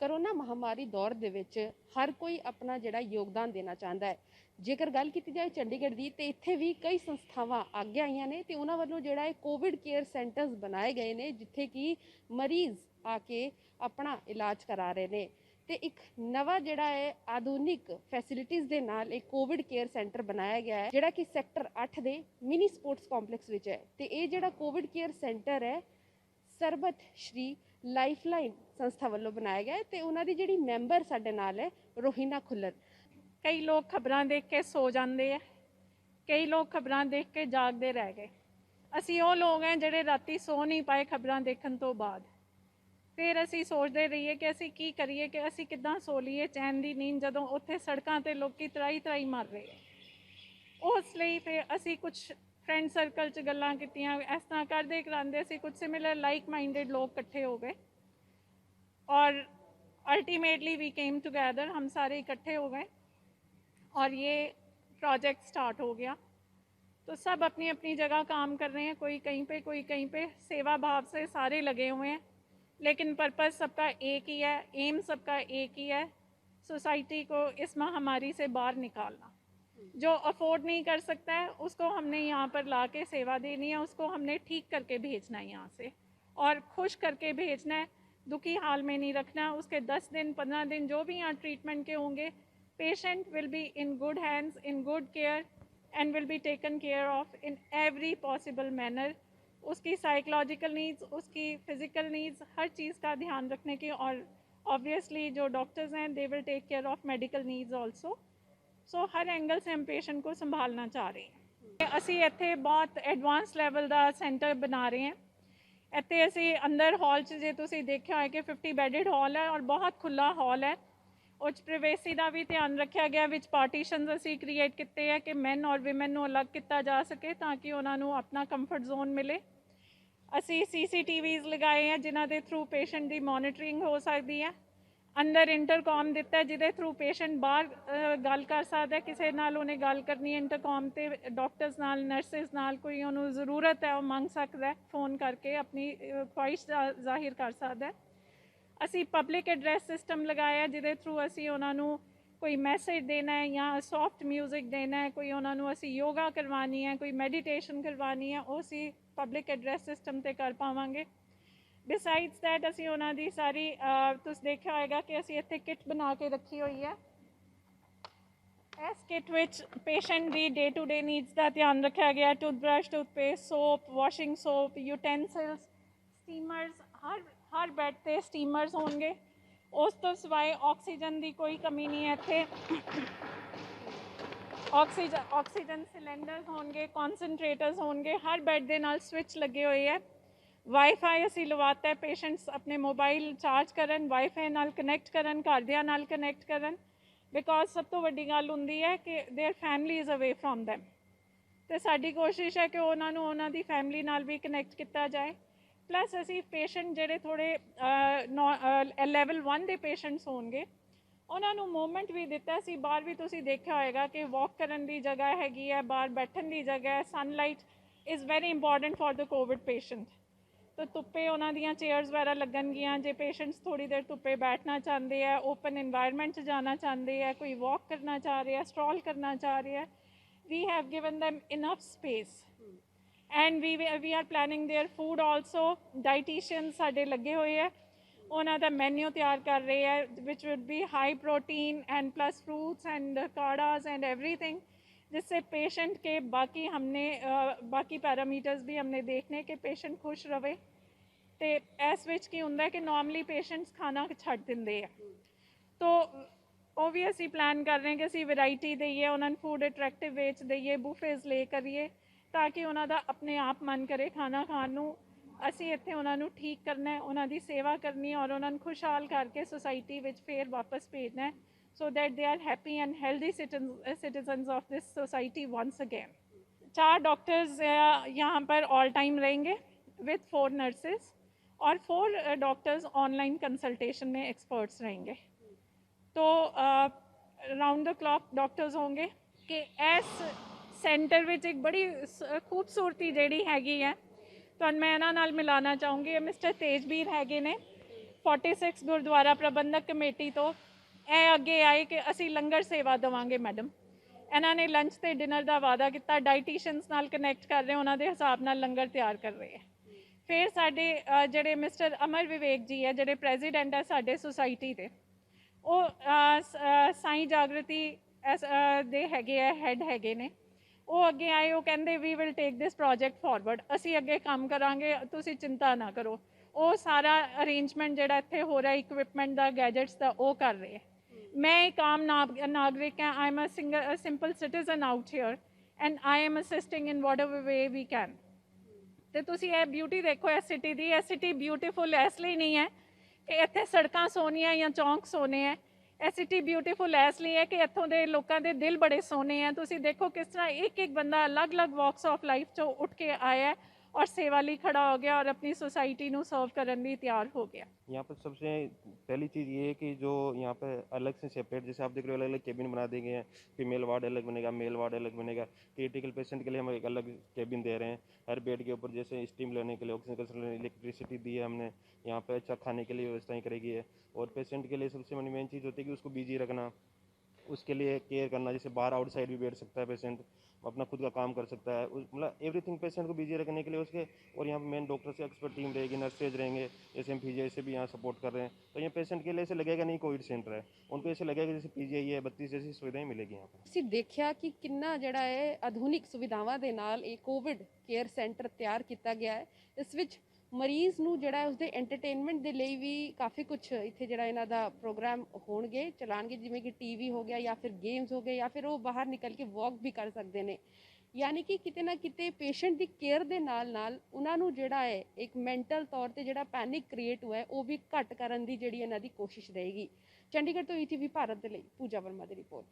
Corona ਮਹਾਮਾਰੀ ਦੌਰ ਦੇ ਵਿੱਚ ਹਰ ਕੋਈ ਆਪਣਾ ਜਿਹੜਾ ਯੋਗਦਾਨ ਦੇਣਾ ਚਾਹੁੰਦਾ ਹੈ। ਜੇਕਰ ਗੱਲ ਕੀਤੀ ਜਾਏ ਚੰਡੀਗੜ੍ਹ ਦੀ ਤੇ ਇੱਥੇ ਵੀ ਕਈ ਸੰਸਥਾਵਾਂ ਅੱਗੇ ਆਈਆਂ ਨੇ ਤੇ ਉਹਨਾਂ ਵੱਲੋਂ ਜਿਹੜਾ ਹੈ ਕੋਵਿਡ ਕੇਅਰ ਸੈਂਟਰਸ ਬਣਾਏ ਗਏ ਨੇ ਜਿੱਥੇ ਕਿ ਮਰੀਜ਼ ਆ ਕੇ ਆਪਣਾ ਇਲਾਜ ਕਰਾ ਰਹੇ ਨੇ ਤੇ ਇੱਕ ਨਵਾਂ ਜਿਹੜਾ ਹੈ ਆਧੁਨਿਕ ਫੈਸਿਲਿਟੀਜ਼ ਦੇ ਨਾਲ ਇੱਕ ਕੋਵਿਡ ਕੇਅਰ ਸੈਂਟਰ ਬਣਾਇਆ ਗਿਆ ਹੈ ਜਿਹੜਾ ਕਿ ਸੈਕਟਰ 8 ਦੇ ਮਿਨੀ ਸਪੋਰਟਸ ਕੰਪਲੈਕਸ ਵਿੱਚ ਹੈ ਤੇ ਇਹ ਜਿਹੜਾ ਕੋਵਿਡ ਕੇਅਰ ਸੈਂਟਰ ਹੈ ਸਰਬਤ ਸ਼੍ਰੀ ਲਾਈਫਲਾਈਨ संस्था वालों बनाया गया है तो उन्होंने जी मैंबर साडे नाल है रोहिना खुल्लर। कई लोग खबरां देख के सो जाते हैं, कई लोग खबरां देख के जागते रह गए। असी वो लोग हैं जिहड़े राती सो नहीं पाए खबरां देखण तो बाद। फिर असी सोचते रहिए कि असी की करिए कि असी किद्दां सो लीए चैन दी नींद जदों उत्थे सड़कां ते लोकी तराई तराई मर रहे हैं। उस लई फिर असी कुछ फ्रेंड सर्कल च गल्लां कीतियां, इस तरह करदे करांदे असी कुछ सिमिलर लाइक माइंडेड लोग इकट्ठे हो गए और अल्टीमेटली वी केम टुगेदर, हम सारे इकट्ठे हो गए और ये प्रोजेक्ट स्टार्ट हो गया। तो सब अपनी अपनी जगह काम कर रहे हैं, कोई कहीं पे कोई कहीं पे, सेवा भाव से सारे लगे हुए हैं, लेकिन पर्पज़ सबका एक ही है, एम सबका एक ही है, सोसाइटी को इस महामारी से बाहर निकालना। जो अफोर्ड नहीं कर सकता है उसको हमने यहाँ पर ला के सेवा देनी है, उसको हमने ठीक करके भेजना है यहाँ से और खुश करके भेजना है, दुखी हाल में नहीं रखना। उसके 10 दिन 15 दिन जो भी यहाँ ट्रीटमेंट के होंगे, patient will be in good hands, in good care and will be taken care of in every possible manner. उसकी साइकोलॉजिकल नीड्स, उसकी फ़िज़िकल नीड्स, हर चीज़ का ध्यान रखने की, और ऑब्वियसली जो डॉक्टर्स हैं they will take care of medical needs also. So हर एंगल से हम पेशेंट को संभालना चाह रहे हैं। असी इत्थे बहुत एडवांस लैवल का सेंटर बना रहे हैं। ਇੱਥੇ ਅਸੀਂ ਅੰਦਰ ਹਾਲ 'ਚ ਜੇ ਤੁਸੀਂ ਦੇਖਿਆ ਹੋਇਆ ਕਿ 50 ਬੈਡਡ ਹਾਲ ਹੈ ਔਰ ਬਹੁਤ ਖੁੱਲ੍ਹਾ ਹਾਲ ਹੈ। ਉਹ 'ਚ ਪ੍ਰਾਈਵੇਸੀ ਦਾ ਵੀ ਧਿਆਨ ਰੱਖਿਆ ਗਿਆ, ਵਿੱਚ ਪਾਰਟੀਸ਼ਨਸ ਅਸੀਂ ਕ੍ਰੀਏਟ ਕੀਤੇ ਹੈ ਕਿ ਮੈਨ ਔਰ ਵਿਮਨ ਨੂੰ ਅਲੱਗ ਕੀਤਾ ਜਾ ਸਕੇ ਤਾਂ ਕਿ ਉਹਨਾਂ ਨੂੰ ਆਪਣਾ ਕੰਫਰਟ ਜ਼ੋਨ ਮਿਲੇ। ਅਸੀਂ CCTVs ਲਗਾਏ ਹੈ ਜਿਨ੍ਹਾਂ ਦੇ ਥਰੂ ਪੇਸ਼ੈਂਟ ਦੀ ਮੋਨੀਟਰਿੰਗ ਹੋ ਸਕਦੀ ਹੈ। अंदर इंटरकॉम दिता है जिदे थ्रू पेशेंट बाहर गल कर सकता है, किसी नाल उन्हें गल करनी है इंटरकॉम ते डॉक्टर्स नाल, नर्सिस नाल, कोई उन्होंने ज़रूरत है वो मंग सकता है, फ़ोन करके अपनी ख्वाहिश जाहिर कर सकता है। असी पब्लिक एड्रैस सिस्टम लगाया जिदे थ्रू असी उन्होंने कोई मैसेज देना है या सॉफ्ट म्यूजिक देना है, कोई उन्होंने असी योगा करवानी है, कोई मैडिटेशन करवानी है, वो असी पब्लिक एड्रैस सिस्टम ते कर पावांगे। डिसाइड्स दैट असी उन्होंने सारी तुस देखा होगा कि असी इत्थे किट बना के रखी हुई है। इस किट विच पेशेंट की डे टू डे नीड्स का ध्यान रखा गया, toothbrush, toothpaste, soap, washing soap, utensils, steamers, हर बैड ते स्टीमर्स होंगे। उस तो सिवाय ऑक्सीजन की कोई कमी नहीं है इत्थे। ऑक्सीजन सिलेंडर्स होंगे, कॉन्सनट्रेटर्स होंगे, हर बैड के नाल स्विच लगे हुए है। वाईफाई असी लवाता है, पेशेंट्स अपने मोबाइल चार्ज करन, वाईफाई नाल कनैक्ट करन, घरदियां नाल कनैक्ट करन, बिकॉज सब तो वड्डी गल हुंदी है कि their family is away from them. तो साडी कोशिश है कि उन्होंने उन्होंने फैमिली नाल भी कनैक्ट किया जाए। प्लस असी पेशेंट जिहड़े थोड़े लैवल 1 के पेशेंट्स होणगे उन्होंने मूवमेंट भी दिता सी। बाहर भी तुसीं देखा होएगा कि वॉक करन दी जगह हैगी है, बाहर बैठन दी जगह है। Sunlight is very important for the Covid patient. तो धुप्पे उन्होंने चेयर्स वगैरह लगनगियां, जो पेशेंट्स थोड़ी देर धुप्पे बैठना चाहते हैं, ओपन इन्वायरमेंट जाना चाहते हैं, कोई वॉक करना चाह रहे हैं, स्ट्रॉल करना चाह रहे हैं, we have given them enough space and we are planning their food also. Dietitian साडे लगे हुए है, उन्हों का मैन्यू तैयार कर रहे हैं which would be high protein and plus fruits and काढ़ास एंड एवरीथिंग, जिससे पेशेंट के बाकी पैरामीटर्स भी हमने देखने कि पेशेंट खुश रहे। तो इस विच की हुंदा है कि नॉर्मली पेशेंट्स खाना छड्ड दिंदे है, तो वो भी असी प्लान कर रहे हैं कि असी वैरायटी दईए, उन्होंने फूड अट्रैक्टिव वेच दईए, बुफेज ले करिए ताकि उन्होंने अपने आप मन करे खाना खाण नूं। असी इत्थे उन्होंने ठीक करना है, उन्होंने सेवा करनी है और उन्होंने खुशहाल करके सोसाइटी विच फिर वापस भेजना है, so that they are happy and healthy citizens of this society once again. 4 doctors यहाँ पर ऑल टाइम रहेंगे with 4 नर्सेस और 4 डॉक्टर्स ऑनलाइन कंसल्टेशन में एक्सपर्ट्स रहेंगे। तो राउंड द क्लॉक डॉक्टर्स होंगे कि इस सेंटर में एक बड़ी खूबसूरती जी हैगी है तो मैं इन्हों नाल मिलाना चाहूँगी। मिस्टर तेजबीर हैगे ने, 46 ਗੁਰਦੁਆਰਾ ਪ੍ਰਬੰਧਕ ਕਮੇਟੀ ਤੋਂ ਇਹ ਅੱਗੇ ਆਏ ਕਿ ਅਸੀਂ ਲੰਗਰ ਸੇਵਾ ਦੇਵਾਂਗੇ ਮੈਡਮ। ਇਹਨਾਂ ਨੇ ਲੰਚ ਤੇ ਡਿਨਰ ਦਾ ਵਾਅਦਾ ਕੀਤਾ, ਡਾਈਟੀਸ਼ੀਅਨਸ ਨਾਲ ਕਨੈਕਟ ਕਰ ਰਹੇ, ਉਹਨਾਂ ਦੇ ਹਿਸਾਬ ਨਾਲ ਲੰਗਰ ਤਿਆਰ ਕਰ ਰਹੇ ਹੈ। ਫਿਰ ਸਾਡੇ ਜਿਹੜੇ ਮਿਸਟਰ ਅਮਰ ਵਿਵੇਕ ਜੀ ਹੈ, ਜਿਹੜੇ ਪ੍ਰੈਜ਼ੀਡੈਂਟ ਹੈ ਸਾਡੇ ਸੁਸਾਇਟੀ ਦੇ, ਉਹ ਸਾਈਂ ਜਾਗਰਤੀ ਦੇ ਹੈਗੇ ਆ, ਹੈਡ ਹੈਗੇ ਨੇ। ਉਹ ਅੱਗੇ ਆਏ, ਉਹ ਕਹਿੰਦੇ we will take this project forward, ਅਸੀਂ ਅੱਗੇ ਕੰਮ ਕਰਾਂਗੇ, ਤੁਸੀਂ ਚਿੰਤਾ ਨਾ ਕਰੋ। ਉਹ ਸਾਰਾ ਅਰੇਂਜਮੈਂਟ ਜਿਹੜਾ ਇੱਥੇ ਹੋ ਰਿਹਾ ਇਕਵਿਪਮੈਂਟ ਦਾ, ਗੈਜਟਸ ਦਾ, ਉਹ ਕਰ ਰਹੇ ਹੈ। ਮੈਂ ਇੱਕ ਆਮ ਨਾਗਰਿਕ ਹਾਂ, I am a simple citizen out here and I am assisting in whatever way we can. ਤੇ ਤੁਸੀਂ ਇਹ ਬਿਊਟੀ ਦੇਖੋ ਇਸ ਸਿਟੀ ਦੀ। ਇਹ ਸਿਟੀ ਬਿਊਟੀਫੁਲ ਇਸ ਲਈ ਨਹੀਂ ਹੈ ਕਿ ਇੱਥੇ ਸੜਕਾਂ ਸੋਹਣੀਆਂ ਜਾਂ ਚੌਂਕ ਸੋਹਣੇ ਹੈ। ਇਹ ਸਿਟੀ ਬਿਊਟੀਫੁਲ ਇਸ ਲਈ ਹੈ ਕਿ ਇੱਥੋਂ ਦੇ ਲੋਕਾਂ ਦੇ ਦਿਲ ਬੜੇ ਸੋਹਣੇ ਹੈ। ਤੁਸੀਂ ਦੇਖੋ ਕਿਸ ਤਰ੍ਹਾਂ ਇੱਕ ਇੱਕ ਬੰਦਾ ਅਲੱਗ-ਅਲੱਗ ਵਾਕਸ ਆਫ ਲਾਈਫ 'ਚੋਂ ਉੱਠ ਕੇ आया है और सेवा ਲਈ खड़ा हो गया और अपनी सोसाइटी ਨੂੰ सर्व ਕਰਨ ਲਈ ਤਿਆਰ हो गया। यहाँ पर सबसे पहली चीज़ ये है कि जो यहाँ पे अलग से सेपरेट, जैसे आप देख रहे हो अलग अलग केबिन बना दिए गए हैं। फीमेल वार्ड अलग बनेगा, मेल वार्ड अलग बनेगा। क्रिटिकल पेशेंट के लिए हम एक अलग केबिन दे रहे हैं। हर बेड के ऊपर जैसे स्टीम लेने के लिए, ऑक्सीजन कंसंट्रेटर, इलेक्ट्रिसिटी दी है हमने। यहाँ पे अच्छा खाने के लिए व्यवस्थाएं करेगी है। और पेशेंट के लिए सबसे मेन चीज़ होती है कि उसको बिजी रखना, उसके लिए केयर करना। जैसे बाहर आउटसाइड भी बैठ सकता है पेशेंट, अपना खुद का काम कर सकता है, मतलब एवरीथिंग पेशेंट को बिजी रखने के लिए उसके। और यहाँ पे मेन डॉक्टर से एक्सपर्ट टीम रहेगी, नर्सेज रहेंगे, जैसे हम पीजीआई से भी यहाँ सपोर्ट कर रहे हैं। तो ये पेशेंट के लिए ऐसे लगेगा नहीं कोविड सेंटर है, उनको ऐसे लगेगा जैसे पीजीआई है, 32 जैसी सुविधाएं मिलेगी यहाँ पर। ਅਸੀਂ ਦੇਖਿਆ ਕਿ ਕਿੰਨਾ ਜਿਹੜਾ ਹੈ ਆਧੁਨਿਕ ਸੁਵਿਧਾਵਾਂ ਦੇ ਨਾਲ ਇਹ ਕੋਵਿਡ ਕੇਅਰ ਸੈਂਟਰ ਤਿਆਰ ਕੀਤਾ ਗਿਆ ਹੈ। ਇਸ ਵਿੱਚ ਮਰੀਜ਼ ਨੂੰ ਜਿਹੜਾ ਹੈ ਉਸਦੇ ਐਂਟਰਟੇਨਮੈਂਟ ਦੇ ਲਈ ਵੀ ਕਾਫੀ ਕੁਝ ਇੱਥੇ ਜਿਹੜਾ ਇਹਨਾਂ ਦਾ ਪ੍ਰੋਗਰਾਮ ਹੋਣਗੇ, ਚਲਾਣਗੇ, ਜਿਵੇਂ ਕਿ ਟੀਵੀ ਹੋ ਗਿਆ ਜਾਂ ਫਿਰ ਗੇਮਸ ਹੋ ਗਏ ਜਾਂ ਫਿਰ ਉਹ ਬਾਹਰ ਨਿਕਲ ਕੇ ਵਾਕ ਵੀ ਕਰ ਸਕਦੇ ਨੇ। ਯਾਨੀ ਕਿ ਕਿਤੇ ਨਾ ਕਿਤੇ ਪੇਸ਼ੈਂਟ ਦੀ ਕੇਅਰ ਦੇ ਨਾਲ ਨਾਲ ਉਹਨਾਂ ਨੂੰ ਜਿਹੜਾ ਹੈ ਇੱਕ ਮੈਂਟਲ ਤੌਰ ਤੇ ਜਿਹੜਾ ਪੈਨਿਕ ਕ੍ਰੀਏਟ ਹੋਇਆ ਉਹ ਵੀ ਘੱਟ ਕਰਨ ਦੀ ਜਿਹੜੀ ਇਹਨਾਂ ਦੀ ਕੋਸ਼ਿਸ਼ ਰਹੇਗੀ। ਚੰਡੀਗੜ੍ਹ ਤੋਂ ਈਟੀਵੀ ਭਾਰਤ ਦੇ ਲਈ ਪੂਜਾ ਵਰਮਾ ਦੀ ਰਿਪੋਰਟ।